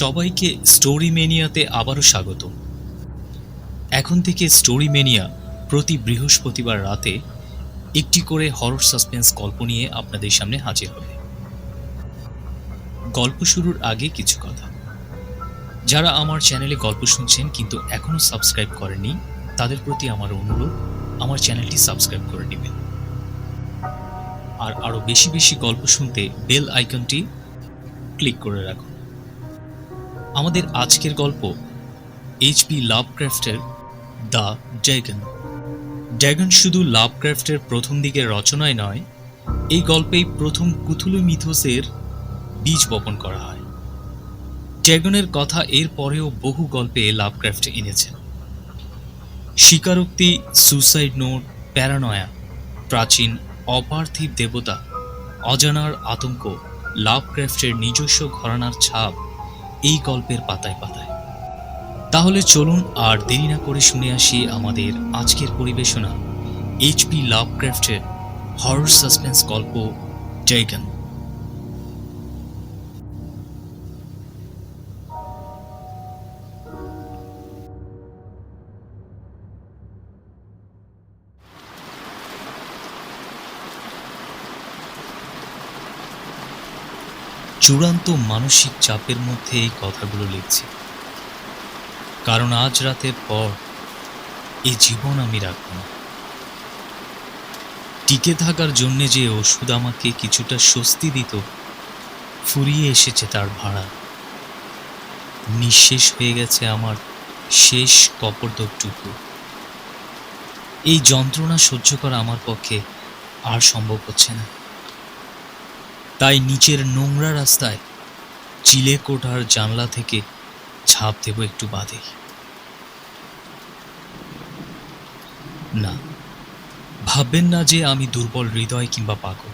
সবাইকে স্টোরি মেনিয়াতে আবারও স্বাগত। এখন থেকে স্টোরি মেনিয়া প্রতি বৃহস্পতিবার রাতে একটি করে হরর সাসপেন্স গল্প নিয়ে আপনাদের সামনে হাজির হবে। গল্প শুরুর আগে কিছু কথা। যারা আমার চ্যানেলে গল্প শুনছেন কিন্তু এখনো সাবস্ক্রাইব করেননি, তাদের প্রতি আমার অনুরোধ, আমার চ্যানেলটি সাবস্ক্রাইব করে নেবেন। আর আরো বেশি বেশি গল্প শুনতে বেল আইকনটি ক্লিক করে রাখুন। আমাদের আজকের গল্প এইচপি লাভক্রাফটের দ্য ড্রাগন। ড্রাগন শুধু লাভক্রাফটের প্রথম দিকের রচনায় নয়, এই গল্পেই প্রথম কুথুলু মিথোসের বীজ বপন করা হয়। ড্রাগনের কথা এর পরেও বহু গল্পে লাভক্রাফট এনেছেন। স্বীকারোক্তি, সুসাইড নোট, প্যারানয়া, প্রাচীন অপার্থিব দেবতা, অজানার আতঙ্ক, লাভক্রাফটের নিজস্ব ঘরানার ছাপ এই গল্পের পাতায় পাতায়। তাহলে চলুন আর দেরি না করে শুনে আসি আমাদের আজকের পরিবেশনা এইচপি লাভক্রাফটের হরর সাসপেন্স গল্প ড্রাগন। চূড়ান্ত মানসিক চাপের মধ্যে এই কথাগুলো লিখছি, কারণ আজ রাতের পর এই জীবন আমি রাখব না। টিকে থাকার জন্যে যে ওষুধ আমাকে কিছুটা স্বস্তি দিত, ফুরিয়ে এসেছে তার ভাড়া। নিঃশেষ হয়ে গেছে আমার শেষ কপর্দকটুকু। এই যন্ত্রণা সহ্য করা আমার পক্ষে আর সম্ভব হচ্ছে না। তাই নিচের নোংরা রাস্তায় চিলে কোঠার জানলা থেকে ঝাঁপ দেব একটু বাদে। না, ভাববেন না যে আমি দুর্বল হৃদয় কিংবা পাগল।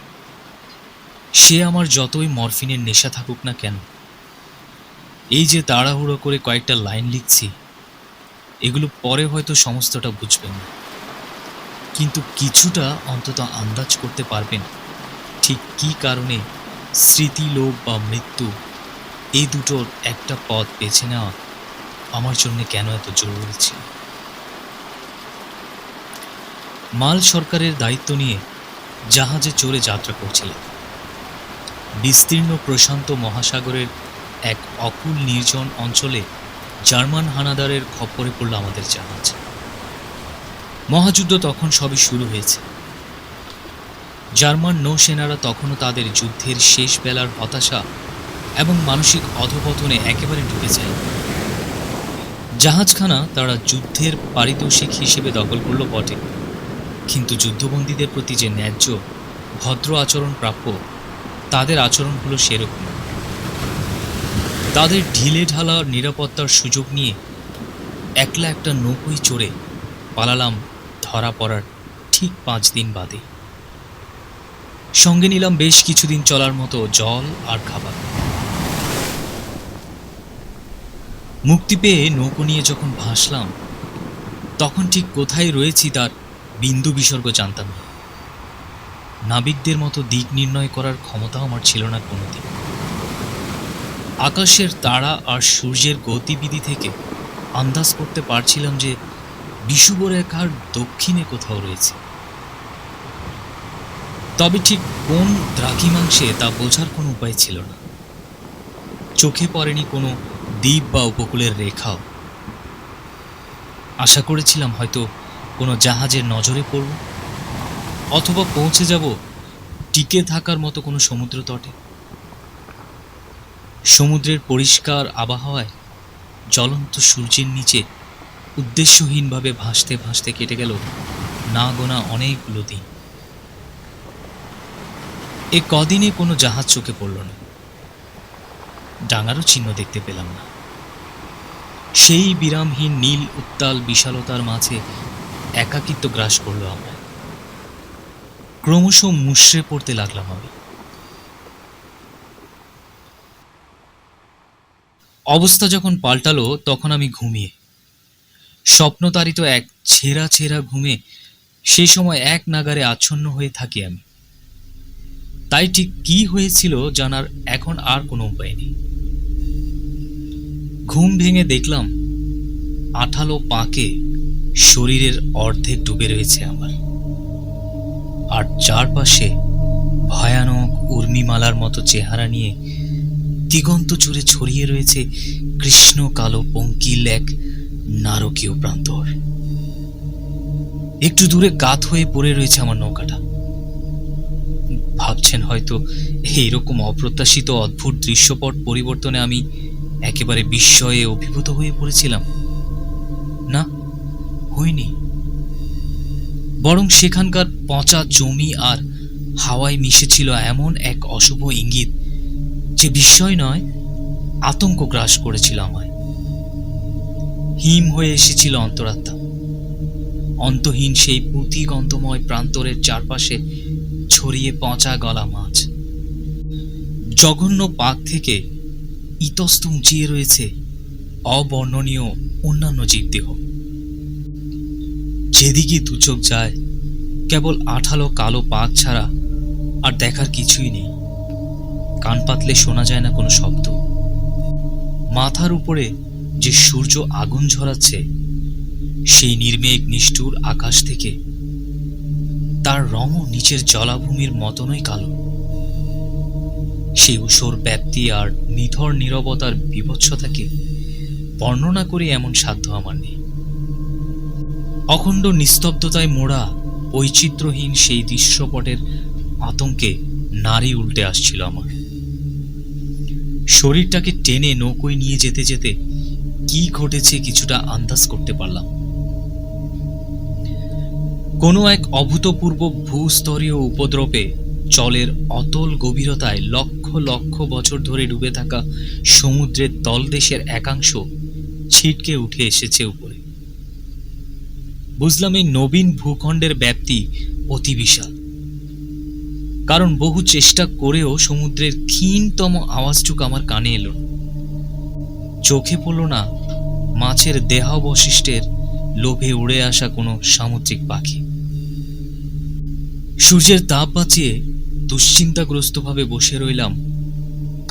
সে আমার যতই মরফিনের নেশা থাকুক না কেন, এই যে তাড়াহুড়ো করে কয়েকটা লাইন লিখছি, এগুলো পরে হয়তো সমস্তটা বুঝবেন না, কিন্তু কিছুটা অন্তত আন্দাজ করতে পারবেন ঠিক কী কারণে স্মৃতি, লোভ বা মৃত্যু এই দুটোর একটা পথ বেছে নেওয়া আমার জন্য কেন এত জরুরি ছিল। মাল সরকারের দায়িত্ব নিয়ে জাহাজে চড়ে যাত্রা করছিলাম। বিস্তীর্ণ প্রশান্ত মহাসাগরের এক অকুল নির্জন অঞ্চলে জার্মান হানাদারের খপ্পরে পড়ল আমাদের জাহাজ। মহাযুদ্ধ তখন সবই শুরু হয়েছে। জার্মান নৌসেনারা তখনও তাদের যুদ্ধের শেষ বেলার হতাশা এবং মানসিক অধঃপতনে একেবারে ডুবে যায়। জাহাজখানা তারা যুদ্ধের পারিতোষিক হিসেবে দখল করল বটে, কিন্তু যুদ্ধবন্দীদের প্রতি যে ন্যায্য ভদ্র আচরণ প্রাপ্য, তাদের আচরণ হলো সেরকম। তাদের ঢিলে ঢালা নিরাপত্তার সুযোগ নিয়ে একলা একটা নৌকোয় চড়ে পালালাম ধরা পড়ার ঠিক 5 দিন বাদে। সঙ্গে নিলাম বেশ কিছুদিন চলার মতো জল আর খাবার। মুক্তি পেয়ে নৌকো নিয়ে যখন ভাসলাম, তখন ঠিক কোথায় রয়েছি তার বিন্দু বিসর্গ জানতাম না। নাবিকদের মতো দিক নির্ণয় করার ক্ষমতা আমার ছিল না কোনোদিন। আকাশের তারা আর সূর্যের গতিবিধি থেকে আন্দাজ করতে পারছিলাম যে বিষুবরেখার দক্ষিণে কোথাও রয়েছে, তবে ঠিক কোন দ্রাঘিমাংশে তা বোঝার কোনো উপায় ছিল না। চোখে পড়েনি কোনো দ্বীপ বা উপকূলের রেখাও। আশা করেছিলাম হয়তো কোনো জাহাজের নজরে পড়ব, অথবা পৌঁছে যাব টিকে থাকার মতো কোনো সমুদ্র তটে। সমুদ্রের পরিষ্কার আবহাওয়ায় জ্বলন্ত সূর্যের নিচে উদ্দেশ্যহীনভাবে ভাসতে ভাসতে কেটে গেল না গোনা অনেকগুলো দিন। এ কদিনে কোনো জাহাজ চোখে পড়ল না, ডাঙারও চিহ্ন দেখতে পেলাম না। সেই বিরামহীন নীল উত্তাল বিশালতার মাঝে একাকিত্ব গ্রাস করল আমরা। ক্রমশ মুষড়ে পড়তে লাগলাম আমি। অবস্থা যখন পাল্টালো তখন আমি ঘুমিয়ে স্বপ্নতাড়িত এক ছেঁড়া ছেঁড়া ঘুমে সে সময় এক নাগারে আচ্ছন্ন হয়ে থাকি আমি। তাই ঠিক কি হয়েছিল জানার এখন আর কোনো উপায় নেই। ঘুম ভেঙে দেখলাম আঠালো পাকে শরীরের অর্ধেক ডুবে রয়েছে আমার, আর চারপাশে ভয়ানক উর্মিমালার মতো চেহারা নিয়ে দিগন্ত জুড়ে ছড়িয়ে রয়েছে কৃষ্ণ কালো পঙ্কিল এক নারকীয় প্রান্তর। একটু দূরে কাত হয়ে পড়ে রয়েছে আমার নৌকাটা। ভাবছেন হয়তো এইরকম অপ্রত্যাশিত অদ্ভুত দৃশ্যপট পরিবর্তনে আমি একেবারে বিস্ময়ে অভিভূত হয়ে পড়েছিলাম। না, হইনি। বরং সেখানকার পচা জমি আর হাওয়ায় মিশেছিল এমন এক অশুভ ইঙ্গিত যে বিস্ময় নয়, আতঙ্ক গ্রাস করেছিল আমায়। হিম হয়ে এসেছিল অন্তরাত্মা। অন্তহীন সেই পুঁতিগন্ধময় প্রান্তরের চারপাশে ছড়িয়ে পচা গলা মাছ। জঘন্য পাক থেকে ইতস্ত উঁচিয়ে রয়েছে অবর্ণনীয় অন্যান্য জীবদেহ। যেদিকে দুচোখ যায় কেবল আঠালো কালো পাক ছাড়া আর দেখার কিছুই নেই। কান পাতলে শোনা যায় না কোনো শব্দ। মাথার উপরে যে সূর্য আগুন ঝরাচ্ছে সেই নির্মেঘ নিষ্ঠুর আকাশ থেকে তার রঙও নিচের জলাভূমির মতনই কালো। সেই ঊষর ব্যাপ্তি আর নিথর নীরবতার বীভৎসতাকে বর্ণনা করে এমন সাধ্য আমার নেই। অখণ্ড নিস্তব্ধতায় মোড়া বৈচিত্র্যহীন সেই দৃশ্যপটের আতঙ্কে নাড়ি উল্টে আসছিল আমার। শরীরটাকে টেনে নৌকোয় নিয়ে যেতে যেতে কি ঘটেছে কিছুটা আন্দাজ করতে পারলাম। কোনো এক অভূতপূর্ব ভূস্তরীয় উপদ্রবে জলের অতল গভীরতায় লক্ষ লক্ষ বছর ধরে ডুবে থাকা সমুদ্রের তলদেশের একাংশ ছিটকে উঠে এসেছে উপরে। বুঝলাম এই নবীন ভূখণ্ডের ব্যাপ্তি অতি বিশাল, কারণ বহু চেষ্টা করেও সমুদ্রের ক্ষীণতম আওয়াজটুকু আমার কানে এলো। চোখে পড়ল না মাছের দেহাবশিষ্টের লোভে উড়ে আসা কোনো সামুদ্রিক পাখি। সূর্যের তাপ বাঁচিয়ে দুশ্চিন্তাগ্রস্তভাবে বসে রইলাম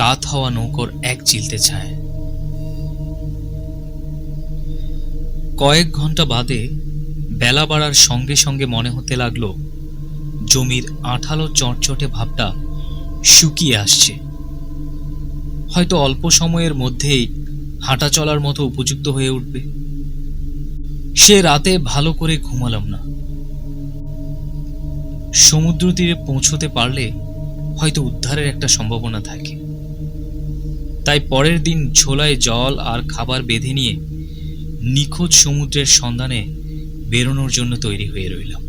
কাত হওয়া নৌকোর এক চিলতে ছায়। কয়েক ঘন্টা বাদে বেলা বাড়ার সঙ্গে সঙ্গে মনে হতে লাগলো জমির আঠালো চটচটে ভাবটা শুকিয়ে আসছে। হয়তো অল্প সময়ের মধ্যেই হাঁটা চলার মতো উপযুক্ত হয়ে উঠবে। সে রাতে ভালো করে ঘুমালাম না। সমুদ্র তীরে পৌঁছতে পারলে হয়তো উদ্ধারের একটা সম্ভাবনা থাকে। তাই পরের দিন ঝোলায় জল আর খাবার বেঁধে নিয়ে নিখোঁজ সমুদ্রের সন্ধানে বেরোনোর জন্য তৈরি হয়ে রইলাম।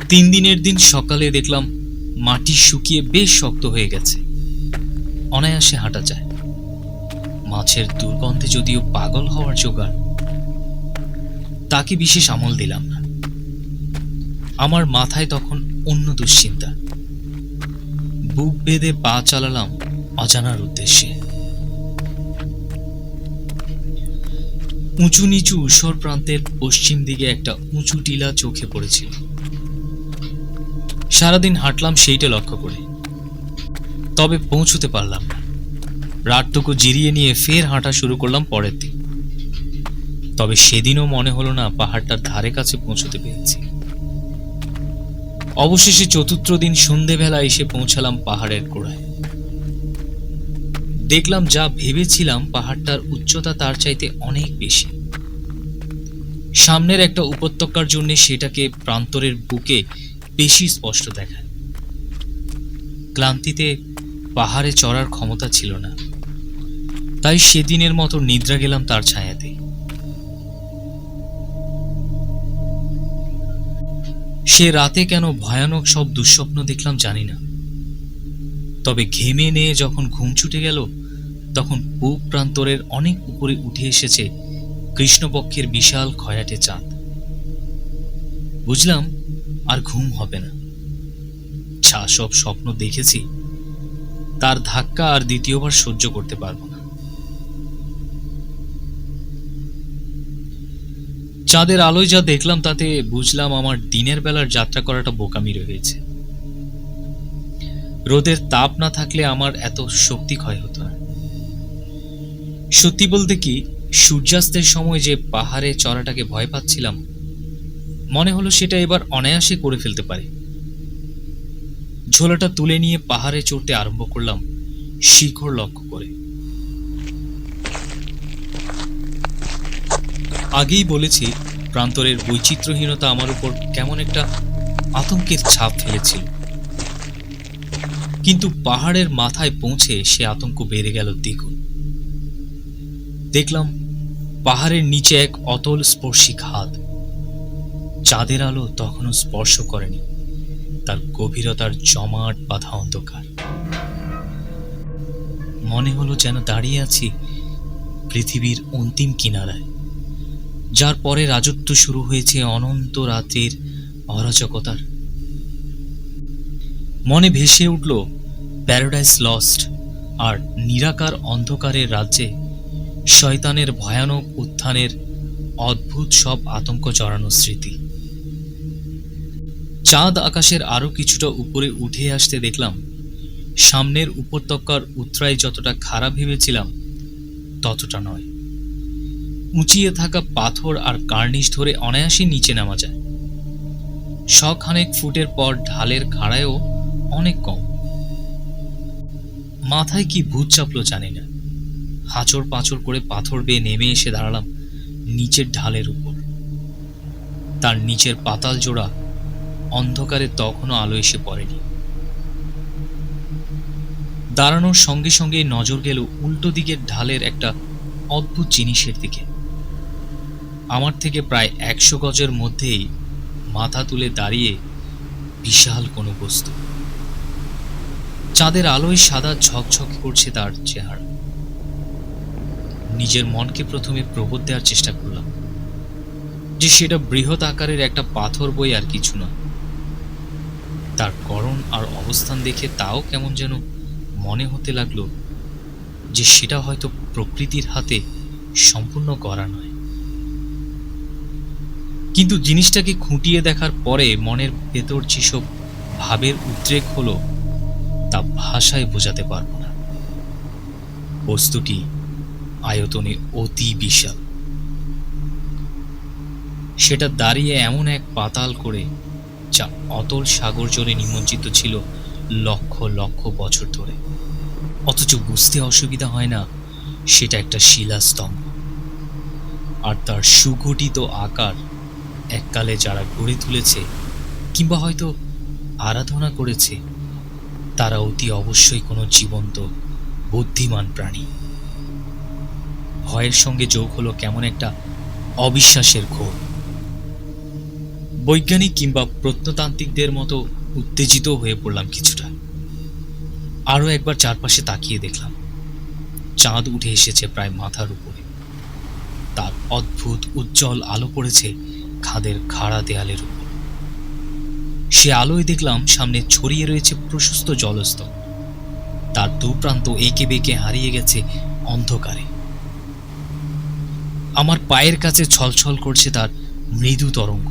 3 দিনের দিন সকালে দেখলাম মাটি শুকিয়ে বেশ শক্ত হয়ে গেছে, অনায়াসে হাঁটা যায়। মাছের দুর্গন্ধে যদিও পাগল হওয়ার জোগাড়, তাকে বিশেষ আমল দিলাম না। আমার মাথায় তখন অন্য দুশ্চিন্তা। বুক বেঁধে পা চালালাম অজানার উদ্দেশ্যে। উঁচু নিচু ঊষর প্রান্তের পশ্চিম দিকে একটা উঁচু টিলা চোখে পড়েছিল। সারাদিন হাঁটলাম সেইটা লক্ষ্য করে, তবে পৌঁছতে পারলাম না। রাতটুকু জিরিয়ে নিয়ে ফের হাঁটা শুরু করলাম পরের দিন। তবে সেদিনও মনে হলো না পাহাড়টার ধারে কাছে পৌঁছতে পেরেছি। অবশেষে চতুর্থ দিন সন্ধেবেলা এসে পৌঁছালাম পাহাড়ের গোড়ায়। দেখলাম যা ভেবেছিলাম পাহাড়টার উচ্চতা তার চাইতে অনেক বেশি। সামনের একটা উপত্যকার জন্য সেটাকে প্রান্তরের বুকে বেশি স্পষ্ট দেখায়। ক্লান্তিতে পাহাড়ে চড়ার ক্ষমতা ছিল না, তাই সেদিনের মতো নিদ্রা গেলাম তার ছায়াতে। সে রাতে কেন ভয়ানক সব দুঃস্বপ্ন দেখলাম জানি না। তবে ঘেমে নিয়ে যখন ঘুম ছুটে গেল তখন পূব প্রান্তরের অনেক উপরে উঠে এসেছে কৃষ্ণপক্ষের বিশাল খয়াটে চাঁদ। বুঝলাম আর ঘুম হবে না। যা সব স্বপ্ন দেখেছি তার ধাক্কা আর দ্বিতীয়বার সহ্য করতে পারবো না। চাঁদের আলোয় যা দেখলাম তাতে বুঝলাম আমার দিনের বেলার যাত্রা করাটা বোকামি রয়েছে। রোদের তাপ না থাকলে আমার এত শক্তি ক্ষয় হতো না। সত্যি বলতে কি, সূর্যাস্তের সময় যে পাহাড়ে চড়াটাকে ভয় পাচ্ছিলাম, মনে হলো সেটা এবার অনায়াসে করে ফেলতে পারি। ঝোলাটা তুলে নিয়ে পাহাড়ে চড়তে আরম্ভ করলাম শিখর লক্ষ্য করে। আগেই বলেছি, প্রান্তরের বৈচিত্র্যহীনতা আমার উপর কেমন একটা আতঙ্কের ছাপ ফেলেছিল, কিন্তু পাহাড়ের মাথায় পৌঁছে সে আতঙ্ক বেড়ে গেল দ্বিগুণ। দেখলাম পাহাড়ের নিচে এক অতল স্পর্শী খাদ। চাঁদের আলো তখনও স্পর্শ করেনি তার গভীরতার জমাট বাঁধা অন্ধকার। মনে হলো যেন দাঁড়িয়ে আছি পৃথিবীর অন্তিম কিনারায়, যার পরে রাজত্ব শুরু হয়েছে অনন্ত রাত্রির অরাজকতার। মনে ভেসে উঠল প্যারাডাইস লস্ট আর নিরাকার অন্ধকারের রাজ্যে শয়তানের ভয়ানক উত্থানের অদ্ভুত সব আতঙ্ক জড়ানো স্মৃতি। চাঁদ আকাশের আরো কিছুটা উপরে উঠে আসতে দেখলাম সামনের উপত্যকার উতরাই যতটা খারাপ ভেবেছিলাম ততটা নয়। উঁচিয়ে থাকা পাথর আর কার্নিশ ধরে অনায়াসে নিচে নামা যায়। শখানেক ফুটের পর ঢালের খাড়ায়ও অনেক কম। মাথায় কি ভূত চাপলো জানি না, হাঁচড় পাঁচড় করে পাথর বেয়ে নেমে এসে দাঁড়ালাম নিচের ঢালের উপর। তার নিচের পাতাল জোড়া অন্ধকারে তখনও আলো এসে পড়েনি। দাঁড়ানোর সঙ্গে সঙ্গে নজর গেল উল্টো দিকের ঢালের একটা অদ্ভুত জিনিসের দিকে। আমার থেকে প্রায় 100 গজের মধ্যেই মাথা তুলে দাঁড়িয়ে বিশাল কোনো বস্তু। চাঁদের আলোয় সাদা ঝকঝক করছে তার চেহারা। নিজের মনকে প্রথমে প্রবোধ দেওয়ার চেষ্টা করলাম যে সেটা বৃহৎ আকারের একটা পাথর বই আর কিছু না। তার গড়ন আর অবস্থান দেখে তাও কেমন যেন মনে হতে লাগলো যে সেটা হয়তো প্রকৃতির হাতে সম্পূর্ণ করা নয়। কিন্তু জিনিসটাকে খুঁটিয়ে দেখার পরে মনের ভেতর যেসব ভাবের উদ্রেক হলো তা ভাষায় বোঝাতে পারব না। বস্তুটি আয়তনে অতি বিশাল। সেটা দাঁড়িয়ে এমন এক পাতাল করে যা অতল সাগর জলে নিমজ্জিত ছিল লক্ষ লক্ষ বছর ধরে, অথচ বুঝতে অসুবিধা হয় না সেটা একটা শিলাস্তম্ভ। আর তার সুগঠিত আকার এককালে যারা গড়ে তুলেছে কিংবা হয়তো আরাধনা করেছে তারা অতি অবশ্যই কোনো জীবন্ত বুদ্ধিমান প্রাণী। ভয়ের সঙ্গে যোগ হলো কেমন একটা অবিশ্বাসের ঘোর। বৈজ্ঞানিক কিংবা প্রত্নতান্ত্রিকদের মতো উত্তেজিত হয়ে পড়লাম কিছুটা। আরো একবার চারপাশে তাকিয়ে দেখলাম চাঁদ উঠে এসেছে প্রায় মাথার উপরে। তার অদ্ভুত উজ্জ্বল আলো পড়েছে খাদের খাড়া দেয়ালের উপর। সে আলোয় দেখলাম সামনে ছড়িয়ে রয়েছে প্রশস্ত জলস্তর। তার দুপ্রান্ত এঁকে বেঁকে হারিয়ে গেছে অন্ধকারে। আমার পায়ের কাছে ছলছল করছে তার মৃদু তরঙ্গ,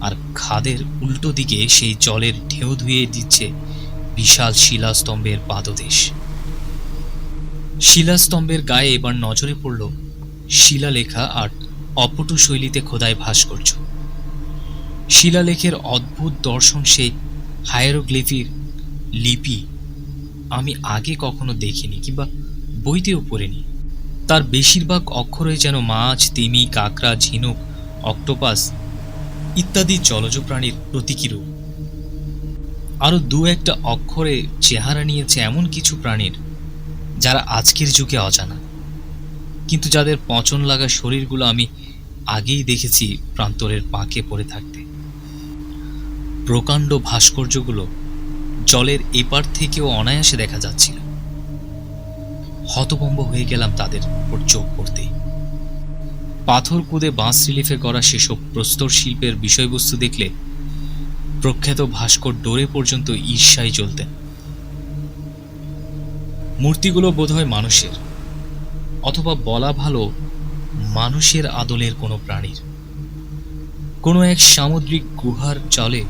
আর খাদের উল্টো দিকে সেই জলের ঢেউ ধুয়ে দিচ্ছে বিশাল শিলাস্তম্ভের পাদদেশ। শিলাস্তম্ভের গায়ে এবার নজরে পড়ল শিলালেখা আর অপটু শৈলীতে খোদাই ভাস্কর্য। শিলালেখের অদ্ভুত দর্শন, সেই হায়েরোগ্লিফির লিপি আমি আগে কখনো দেখিনি কিংবা বইতেও পড়িনি। তার বেশিরভাগ অক্ষরে যেন মাছ, তিমি, কাঁকড়া, ঝিনুক, অক্টোপাস ইত্যাদি জলজ প্রাণীর প্রতীকী রূপ। আরো দু একটা অক্ষরে চেহারা নিয়েছে এমন কিছু প্রাণীর যারা আজকের যুগে অজানা, কিন্তু যাদের পচন লাগা শরীরগুলো আমি আগেই দেখেছি প্রান্তরের পাঁকে পড়ে থাকতে। প্রকাণ্ড ভাস্কর্যগুলো জলের এপার থেকেও অনায়াসে দেখা যাচ্ছিল। হতভম্ব হয়ে গেলাম তাদের উপর চোখ পড়তেই। পাথর কুদে বাঁশ রিলিফে করা সেসব প্রস্তর শিল্পের বিষয়বস্তু দেখলে প্রখ্যাত ভাস্কর ডোরে পর্যন্ত ঈর্ষায় জ্বলতেন। মূর্তিগুলো বোধহয় মানুষের, অথবা বলা ভালো মানুষের আদলের কোনো প্রাণীর। কোনো এক সামুদ্রিক গুহার জলে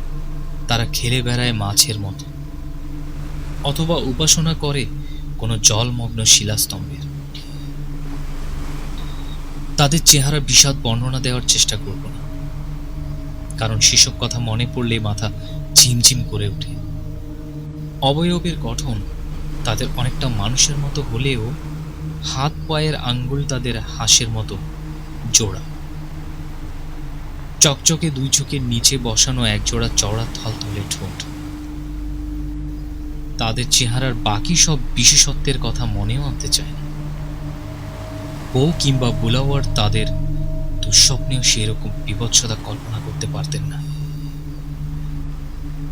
তারা খেলে বেড়ায় মাছের মতো, অথবা উপাসনা করে কোনো জলমগ্ন শিলাস্তম্ভের। তাদের চেহারা বিষাদ বর্ণনা দেওয়ার চেষ্টা করব না, কারণ সেসব কথা মনে পড়লে মাথা ঝিমঝিম করে ওঠে। অবয়বের গঠন তাদের অনেকটা মানুষের মতো হলেও হাত পায়ের আঙ্গুল তাদের হাঁসের মতো জোড়া। চকচকে দুই চোখের নিচে বসানো একজোড়া চওড়া থলথলে ঠোঁট। তাদের চেহারার বাকি সব বিশেষত্বের কথা মনেও আনতে চায় না। বউ কিংবা বুলাওয়ার তাদের দুঃস্বপ্নেও সেরকম বিভৎসতা কল্পনা করতে পারতেন না।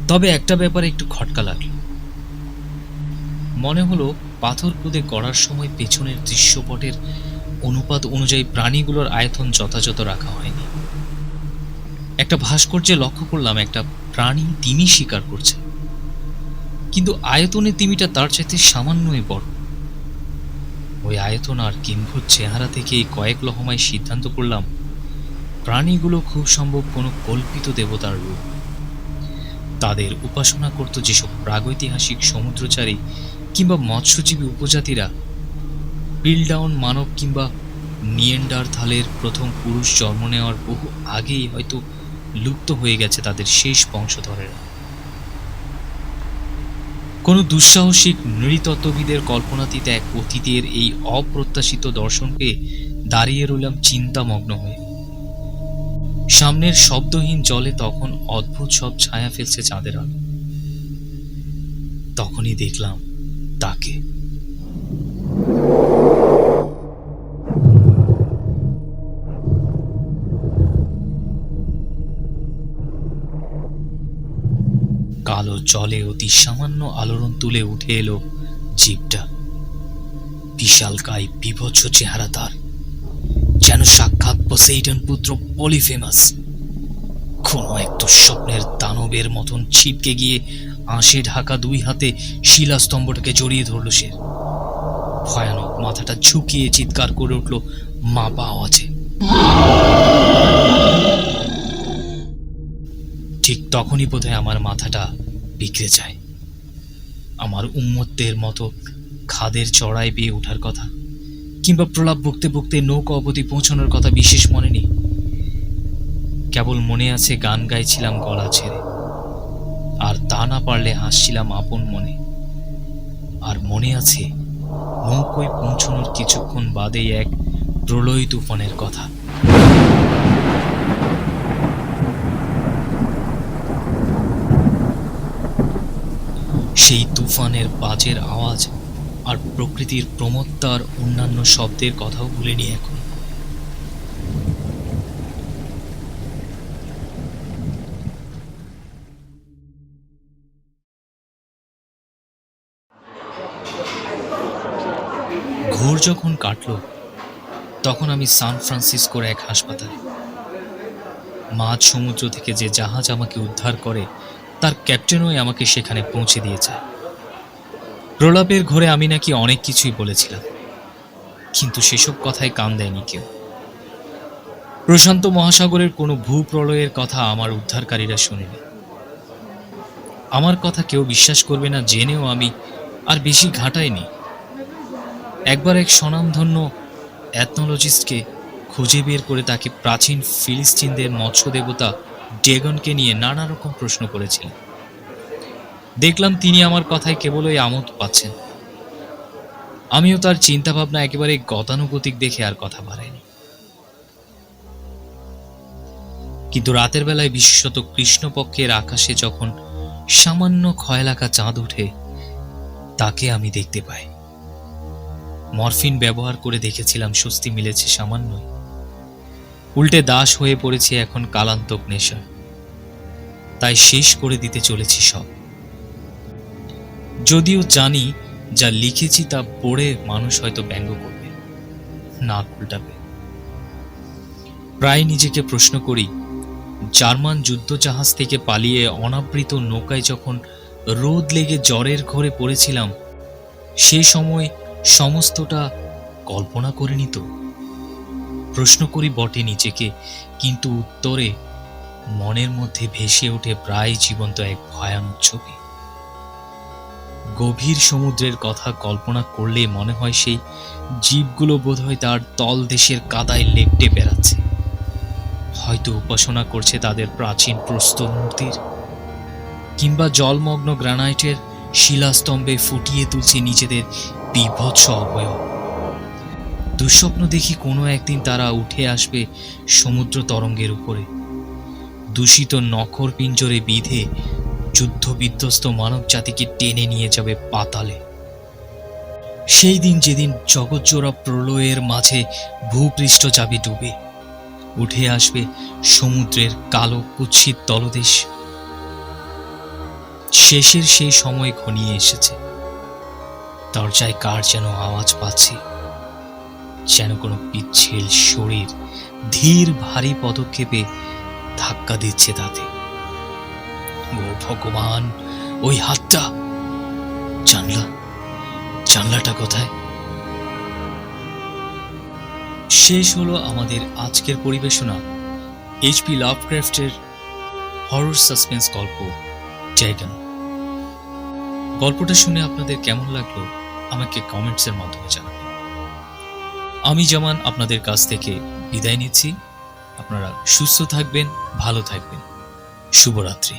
তবে একটা ব্যাপারে একটু খটকা লাগলো। মনে হলো পাথর খুদে গড়ার সময় পেছনের দৃশ্যপটের অনুপাত অনুযায়ী প্রাণীগুলোর আয়তন যথাযথ রাখা হয়নি। একটা ভাস্কর্যে লক্ষ্য করলাম একটা প্রাণী তিমি শিকার করছে, কিন্তু আয়তনে তিমিটা তার চাইতে সামান্যই বড়। ওই আয়তন আর কিম্ভুত চেহারা থেকে কয়েক লহমায় সিদ্ধান্ত করলাম প্রাণীগুলো খুব সম্ভব কোনো কল্পিত দেবতার রূপ। তাদের উপাসনা করত যেসব প্রাগৈতিহাসিক সমুদ্রচারী কিংবা মৎস্যজীবী উপজাতিরা, পিলডাউন মানব কিংবা নিয়েন্ডারথালের প্রথম পুরুষ জন্ম নেওয়ার বহু আগেই হয়তো লুপ্ত হয়ে গেছে তাদের শেষ বংশধরেরা। কোনো দুঃসাহসিক নৃতত্ত্ববিদের কল্পনাতীত এক অতীতের এই অপ্রত্যাশিত দর্শনকে দাঁড়িয়ে রইলাম চিন্তামগ্ন হয়ে। সামনের শব্দহীন জলে তখন অদ্ভুত সব ছায়া ফেলছে চাঁদের আলো। তখনই দেখলাম তাকে। কালো জলে অতি সামান্য আলোড়ন তুলে উঠে এলো জীবটা। বিশালকায় বিভৎস চেহারা তার, যেন সাক্ষাৎ পসেইডন পুত্র পলিফেমাস। কোন এক দুঃস্বপ্নের দানবের মতন ছিটকে গিয়ে আঁশে ঢাকা দুই হাতে শিলাস্তম্ভটাকে জড়িয়ে ধরল সে। ভয়ানক মাথাটা ঝুঁকিয়ে চিৎকার করে উঠল মাপা আওয়াজে। ঠিক তখনই বোধহয় আমার মাথাটা বিগড়ে যায়। আমার উন্মত্তের মতো খাদের চড়ায় বেয়ে ওঠার কথা কিংবা প্রলাপ বকতে বকতে নৌকা অবধি পৌঁছানোর কথা বিশেষ মনে নেই। কেবল মনে আছে গান গাইছিলাম গলা ছেড়ে, আর তা না পারলে হাসছিলাম আপন মনে। আর মনে আছে নৌকোয় পৌঁছানোর কিছুক্ষণ বাদেই এক প্রলয় তুফানের কথা। সেই তুফানের বাজের আওয়াজ আর প্রকৃতির প্রমত্তার অন্যান্য শব্দের কথাও ভুলিনি এখন। ঘোর যখন কাটল তখন আমি সান ফ্রান্সিসকোর এক হাসপাতালে। মাঝ সমুদ্র থেকে যে জাহাজ আমাকে উদ্ধার করে তার ক্যাপ্টেনই আমাকে সেখানে পৌঁছে দিয়েছে। প্রলাপের ঘরে আমি নাকি অনেক কিছুই বলেছিলাম, কিন্তু সেসব কথায় কান দেয়নি কেউ। প্রশান্ত মহাসাগরের কোনো ভূপ্রলয়ের কথা আমার উদ্ধারকারীরা শুনেনি। আমার কথা কেউ বিশ্বাস করবে না জেনেও আমি আর বেশি ঘাঁটাইনি। একবার এক স্বনামধন্য অ্যাথনোলজিস্টকে খুঁজে বের করে তাকে প্রাচীন ফিলিস্তিনদের মৎস্য দেবতা ডেগনকে নিয়ে নানা রকম প্রশ্ন করেছিলেন। দেখলাম তিনি আমার কথায় কেবলই আমোদ পাচ্ছেন। আমিও তার চিন্তাভাবনা একেবারে গতানুগতিক দেখে আর কথা বাড়াইনি। কিন্তু রাতের বেলায়, বিশেষত কৃষ্ণপক্ষের আকাশে যখন সামান্য ক্ষয়লাকা চাঁদ ওঠে, তাকে আমি দেখতে পাই। মরফিন ব্যবহার করে দেখেছিলাম, স্বস্তি মিলেছে সামান্যই। উল্টে দাস হয়ে পড়েছে এখন কালান্তক নেশা। তাই শেষ করে দিতে চলেছি সব। যদিও জানি যা লিখেছি তা পড়ে মানুষ হয়তো ব্যঙ্গ করবে, নাক উল্টাবে। প্রায় নিজেকে প্রশ্ন করি, জার্মান যুদ্ধজাহাজ থেকে পালিয়ে অনাবৃত নৌকায় যখন রোদ লেগে জ্বরের ঘোরে পড়েছিলাম, সে সময় সমস্তটা কল্পনা করিনি তো? প্রশ্ন করি বটে নিজেকে, কিন্তু উত্তরে মনের মধ্যে ভেসে ওঠে প্রায় জীবন্ত এক ভয়ানক ছবি। গভীর সমুদ্রের কথা কল্পনা করলে মনে হয় সেই জীবগুলো বোধহয় তার তলদেশের কাদায় লেপ্টে বেড়াচ্ছে, হয়তো উপাসনা করছে তাদের প্রাচীন প্রস্তর মূর্তির, কিংবা জলমগ্ন গ্রানাইটের শিলাস্তম্ভে ফুটিয়ে তুলছে নিজেদের বীভৎস অবয়ব। দুঃস্বপ্ন দেখি কোনো একদিন তারা উঠে আসবে সমুদ্র তরঙ্গের উপরে, দূষিত নখর পিঞ্জরে বিঁধে যুদ্ধ বিধ্বস্ত মানব জাতিকে টেনে নিয়ে যাবে পাতালে। সেই দিন যেদিন জগৎজোড়া প্রলয়ের মাঝে ভূপৃষ্ঠ যাবে ডুবে, উঠে আসবে সমুদ্রের কালো কুৎসিত তলদেশ। শেষের সেই সময় ঘনিয়ে এসেছে। দরজায় কার যেন আওয়াজ পাচ্ছি, যেন কোনো পিচ্ছিল শরীর ধীর ভারী পদক্ষেপে ধাক্কা দিচ্ছে তাতে। ও ভগবান, ওই হাতটা! জানলাটা কোথায়? শেষ হলো আমাদের আজকের পরিবেশনা এইচপি লাভক্রাফটের হরর সাসপেন্স গল্প ড্রাগন। গল্পটা শুনে আপনাদের কেমন লাগলো আমাকে কমেন্টসের মাধ্যমে জানাবেন। আমি জামান আপনাদের কাছ থেকে বিদায় নিচ্ছি। আপনারা সুস্থ থাকবেন, ভালো থাকবেন। শুভরাত্রি।